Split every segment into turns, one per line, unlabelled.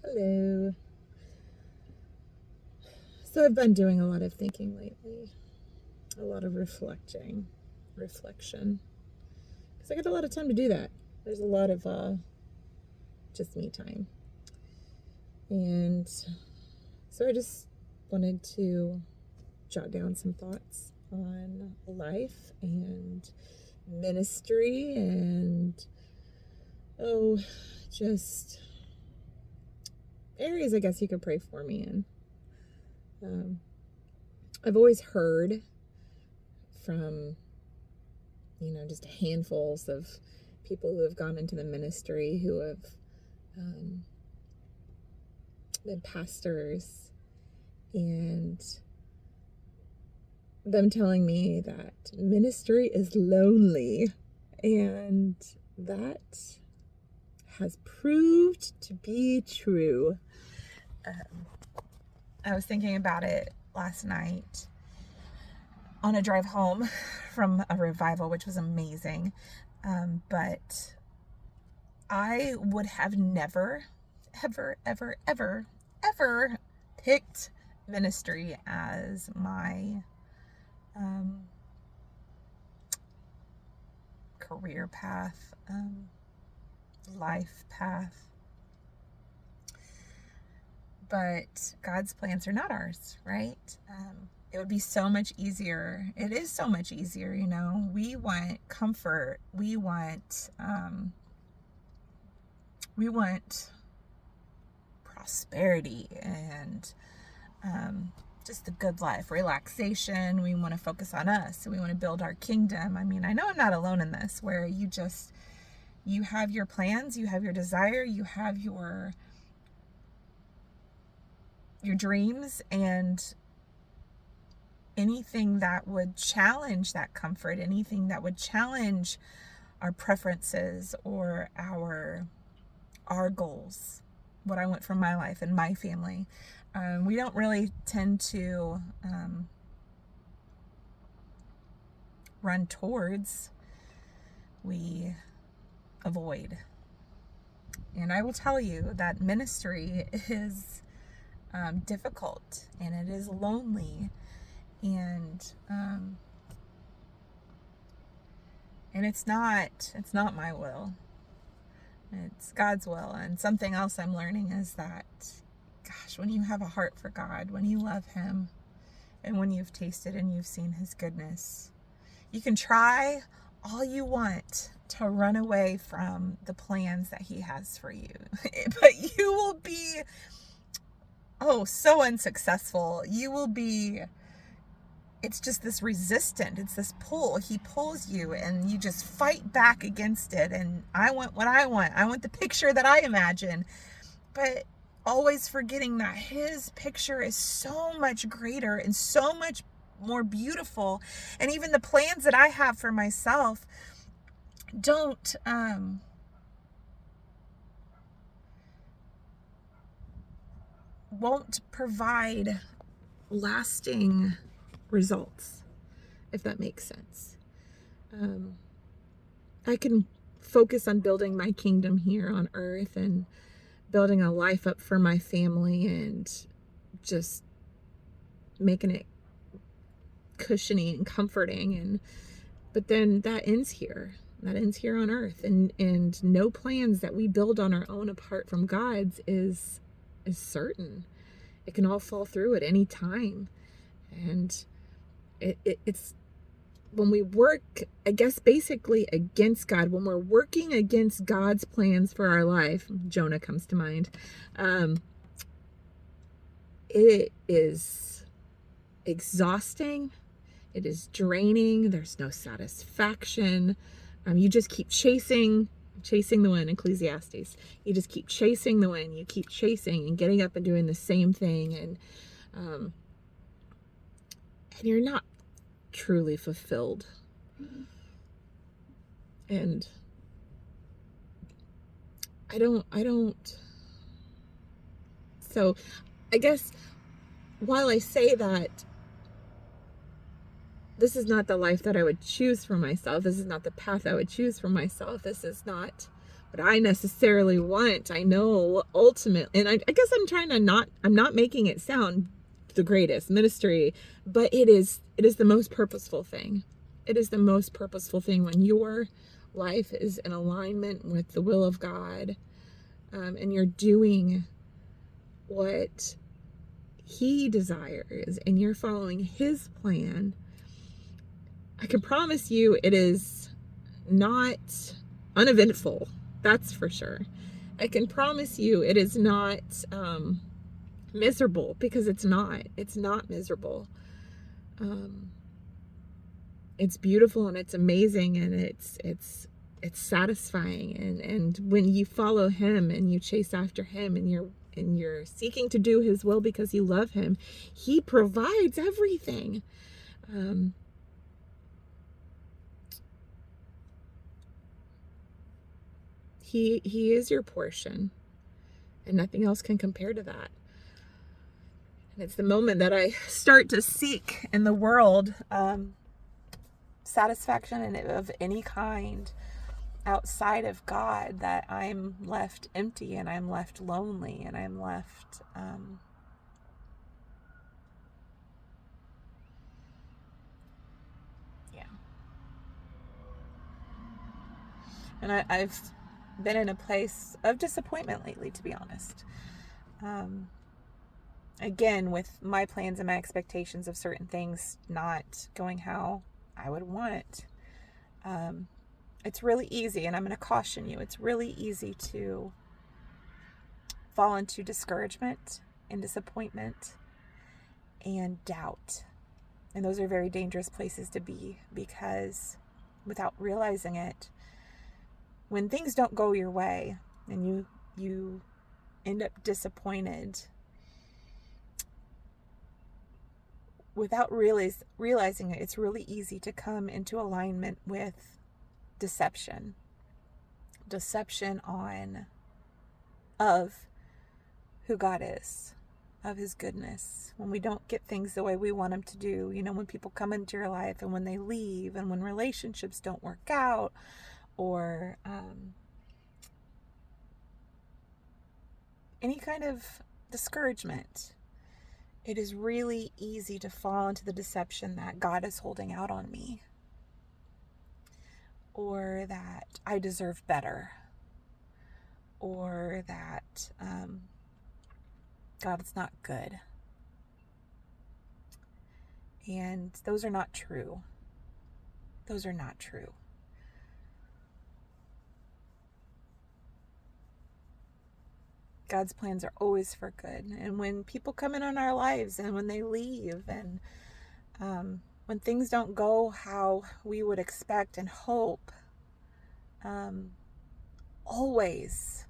Hello. So I've been doing a lot of thinking lately, a lot of reflection, because I get a lot of time to do that. There's a lot of just me time, and so I just wanted to jot down some thoughts on life and ministry and just areas I guess you could pray for me in. I've always heard from, just handfuls of people who have gone into the ministry, who have been pastors, and them telling me that ministry is lonely, and that has proved to be true. I was thinking about it last night on a drive home from a revival, which was amazing. But I would have never, ever picked ministry as my career path, life path. But God's plans are not ours, right? It would be so much easier. It is so much easier, We want comfort. We want prosperity and just a good life, relaxation. We want to focus on us. We want to build our kingdom. I mean, I know I'm not alone in this, where you have your plans, you have your desire, you have your dreams, and anything that would challenge that comfort, anything that would challenge our preferences or our goals, what I want from my life and my family, we don't really tend to run towards. We avoid. And I will tell you that ministry is difficult, and it is lonely, and it's not my will. It's God's will. And something else I'm learning is that, gosh, when you have a heart for God, when you love Him, and when you've tasted and you've seen His goodness, you can try all you want to run away from the plans that He has for you, but you will be so unsuccessful. It's just this resistance, it's this pull. He pulls you and you just fight back against it. And I want what I want the picture that I imagine, but always forgetting that His picture is so much greater and so much more beautiful. And even the plans that I have for myself won't provide lasting results, if that makes sense. I can focus on building my kingdom here on earth and building a life up for my family and just making it cushiony and comforting, but then that ends here on earth, and no plans that we build on our own apart from God's is certain. It can all fall through at any time. And it's when we work, I guess, basically against God, when we're working against God's plans for our life, Jonah comes to mind, it is exhausting. It is draining. There's no satisfaction. You just keep chasing the wind, Ecclesiastes. You just keep chasing the wind. You keep chasing and getting up and doing the same thing. And you're not truly fulfilled. And I don't. So I guess while I say that this is not the life that I would choose for myself, this is not the path I would choose for myself, this is not what I necessarily want. I know ultimately, and I guess I'm not making it sound the greatest ministry, but it is the most purposeful thing. It is the most purposeful thing when your life is in alignment with the will of God, and you're doing what He desires and you're following His plan. I can promise you it is not uneventful. That's for sure. I can promise you it is not miserable, because it's not. It's not miserable. It's beautiful and it's amazing, and it's satisfying, and when you follow Him and you chase after Him and you're seeking to do His will because you love Him, He provides everything. He is your portion, and nothing else can compare to that. And it's the moment that I start to seek in the world satisfaction of any kind outside of God that I'm left empty, and I'm left lonely, and I'm left and I've been in a place of disappointment lately, to be honest. Again, with my plans and my expectations of certain things not going how I would want. It's really easy, and I'm going to caution you, it's really easy to fall into discouragement and disappointment and doubt. And those are very dangerous places to be, because without realizing it, when things don't go your way and you end up disappointed, without realizing it, it's really easy to come into alignment with deception of who God is, of His goodness. When we don't get things the way we want them to do, when people come into your life and when they leave, and when relationships don't work out, or any kind of discouragement, it is really easy to fall into the deception that God is holding out on me, or that I deserve better, or that God is not good. And those are not true. Those are not true. God's plans are always for good. And when people come in on our lives, and when they leave, and when things don't go how we would expect and hope, always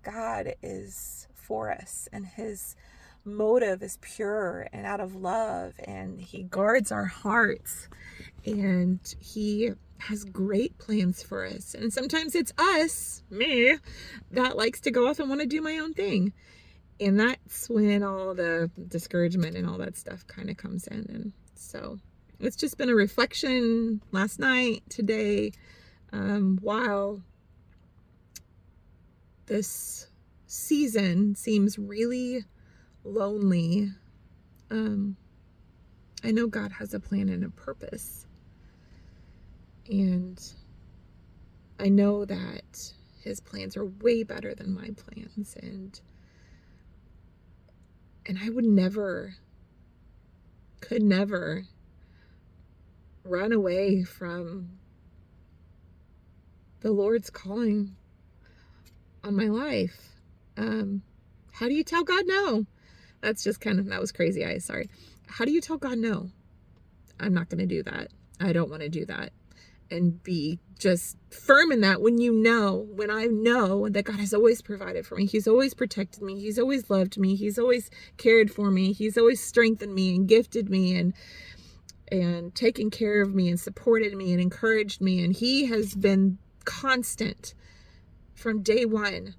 God is for us, and His motive is pure and out of love, and He guards our hearts, and He has great plans for us. And sometimes it's me, that likes to go off and want to do my own thing. And that's when all the discouragement and all that stuff kind of comes in. And so it's just been a reflection last night, today, while this season seems really lonely, I know God has a plan and a purpose. And I know that His plans are way better than my plans. And I could never run away from the Lord's calling on my life. How do you tell God no? That was crazy. Sorry. How do you tell God no? I'm not going to do that. I don't want to do that. And be just firm in that when I know that God has always provided for me. He's always protected me. He's always loved me. He's always cared for me. He's always strengthened me and gifted me and taken care of me and supported me and encouraged me. And He has been constant from day one.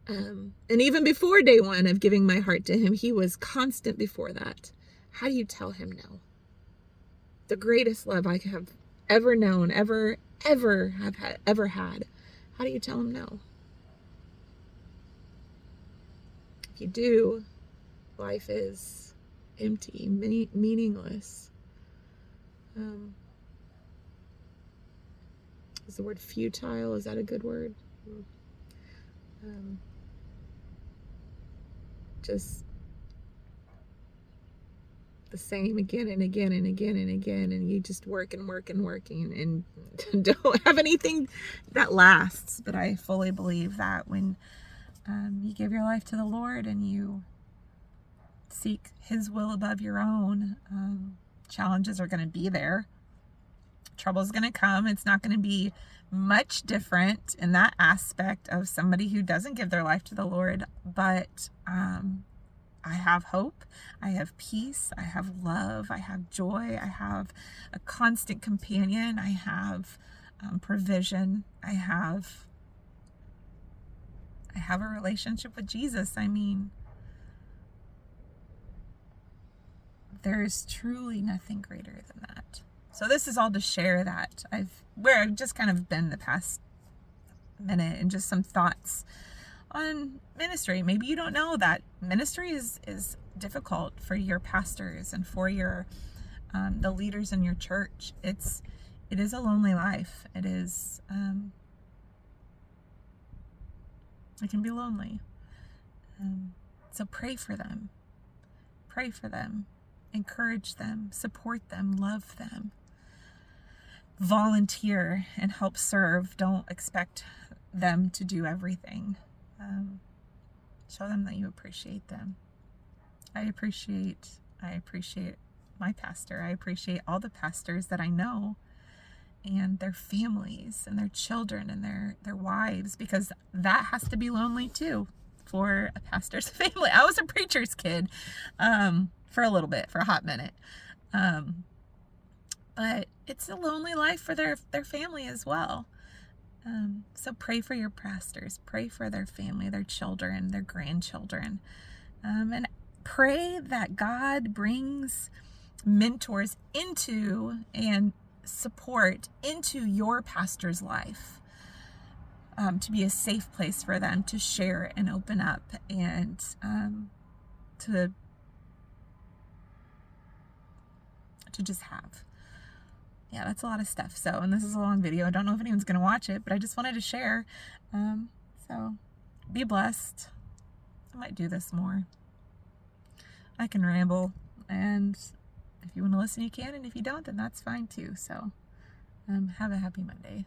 And even before day one of giving my heart to Him, He was constant before that. How do you tell Him no? The greatest love I have ever known, ever ever had, how do you tell them no? If you do, life is empty, meaningless. Is the word futile, is that a good word? Just the same again and again and again and again, and you just work and working and don't have anything that lasts. But I fully believe that when you give your life to the Lord and you seek His will above your own, challenges are going to be there. Trouble's going to come. It's not going to be much different in that aspect of somebody who doesn't give their life to the Lord, but I have hope, I have peace, I have love, I have joy, I have a constant companion, I have provision, I have a relationship with Jesus. I mean, there is truly nothing greater than that. So this is all to share that where I've just kind of been the past minute, and just some thoughts on ministry. Maybe you don't know that ministry is difficult for your pastors and for your the leaders in your church. It is a lonely life. It can be lonely. So pray for them. Pray for them. Encourage them. Support them. Love them. Volunteer and help serve. Don't expect them to do everything. Show them that you appreciate them. I appreciate my pastor. I appreciate all the pastors that I know, and their families and their children and their wives, because that has to be lonely too for a pastor's family. I was a preacher's kid for a little bit, for a hot minute. But it's a lonely life for their family as well. So pray for your pastors, pray for their family, their children, their grandchildren, and pray that God brings mentors into and support into your pastor's life, to be a safe place for them to share and open up, and to just have. Yeah, that's a lot of stuff. So, and this is a long video. I don't know if anyone's going to watch it, but I just wanted to share. So be blessed. I might do this more. I can ramble, and if you want to listen, you can, and if you don't, then that's fine too. So, have a happy Monday.